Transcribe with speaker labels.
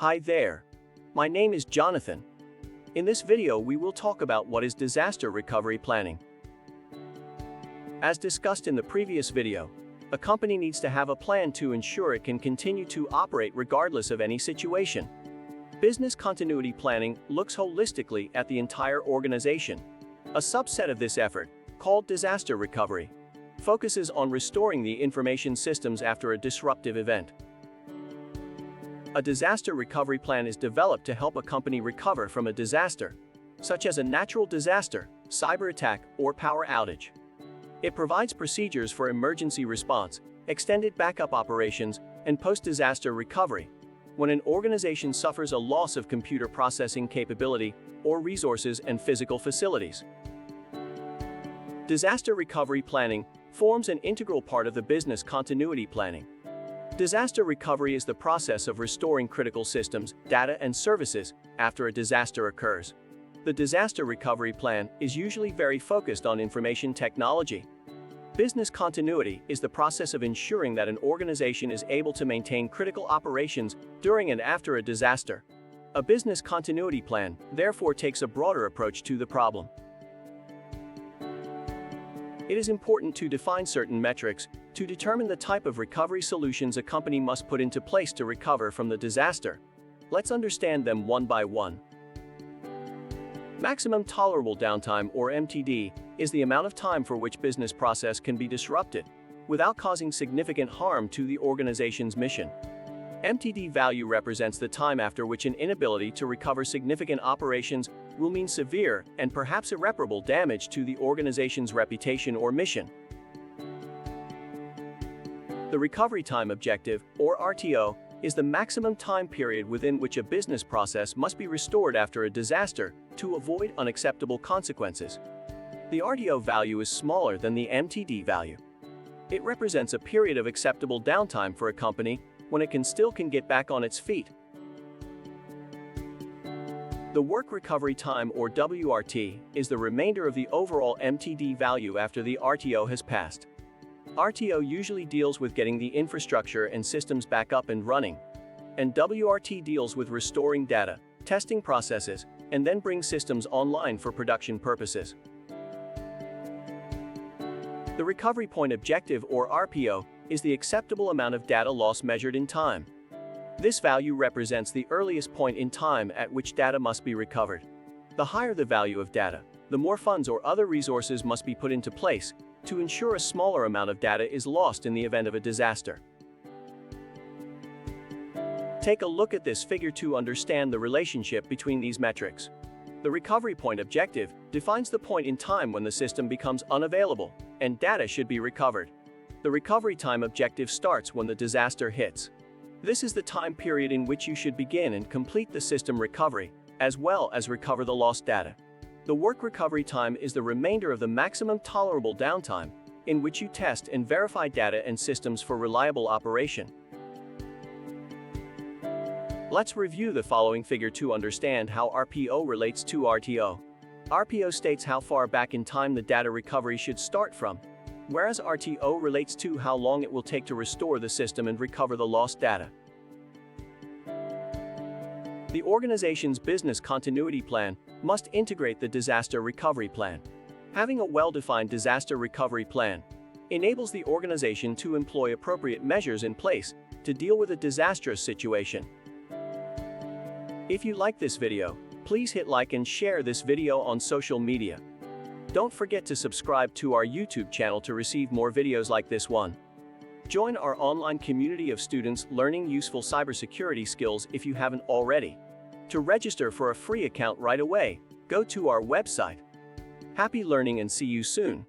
Speaker 1: Hi there. My name is Jonathan. In this video we will talk about what is disaster recovery planning. As discussed in the previous video, a company needs to have a plan to ensure it can continue to operate regardless of any situation. Business continuity planning looks holistically at the entire organization. A subset of this effort, called disaster recovery, focuses on restoring the information systems after a disruptive event. A disaster recovery plan is developed to help a company recover from a disaster, such as a natural disaster, cyber attack, or power outage. It provides procedures for emergency response, extended backup operations, and post-disaster recovery when an organization suffers a loss of computer processing capability or resources and physical facilities. Disaster recovery planning forms an integral part of the business continuity planning. Disaster recovery is the process of restoring critical systems, data, and services after a disaster occurs. The disaster recovery plan is usually very focused on information technology. Business continuity is the process of ensuring that an organization is able to maintain critical operations during and after a disaster. A business continuity plan, therefore, takes a broader approach to the problem. It is important to define certain metrics to determine the type of recovery solutions a company must put into place to recover from the disaster. Let's understand them one by one. Maximum tolerable downtime, or MTD, is the amount of time for which business process can be disrupted without causing significant harm to the organization's mission. MTD value represents the time after which an inability to recover significant operations will mean severe and perhaps irreparable damage to the organization's reputation or mission. The recovery time objective, or RTO, is the maximum time period within which a business process must be restored after a disaster to avoid unacceptable consequences. The RTO value is smaller than the MTD value. It represents a period of acceptable downtime for a company when it can still get back on its feet. The work recovery time, or WRT, is the remainder of the overall MTD value after the RTO has passed. RTO usually deals with getting the infrastructure and systems back up and running, and WRT deals with restoring data, testing processes, and then bring systems online for production purposes. The recovery point objective, or RPO, is the acceptable amount of data loss measured in time. This value represents the earliest point in time at which data must be recovered. The higher the value of data, the more funds or other resources must be put into place to ensure a smaller amount of data is lost in the event of a disaster. Take a look at this figure to understand the relationship between these metrics. The recovery point objective defines the point in time when the system becomes unavailable and data should be recovered. The recovery time objective starts when the disaster hits. This is the time period in which you should begin and complete the system recovery, as well as recover the lost data. The work recovery time is the remainder of the maximum tolerable downtime, in which you test and verify data and systems for reliable operation. Let's review the following figure to understand how RPO relates to RTO. RPO states how far back in time the data recovery should start from, whereas RTO relates to how long it will take to restore the system and recover the lost data. The organization's business continuity plan must integrate the disaster recovery plan. Having a well-defined disaster recovery plan enables the organization to employ appropriate measures in place to deal with a disastrous situation. If you like this video, please hit like and share this video on social media. Don't forget to subscribe to our YouTube channel to receive more videos like this one. Join our online community of students learning useful cybersecurity skills if you haven't already. To register for a free account right away, go to our website. Happy learning and see you soon.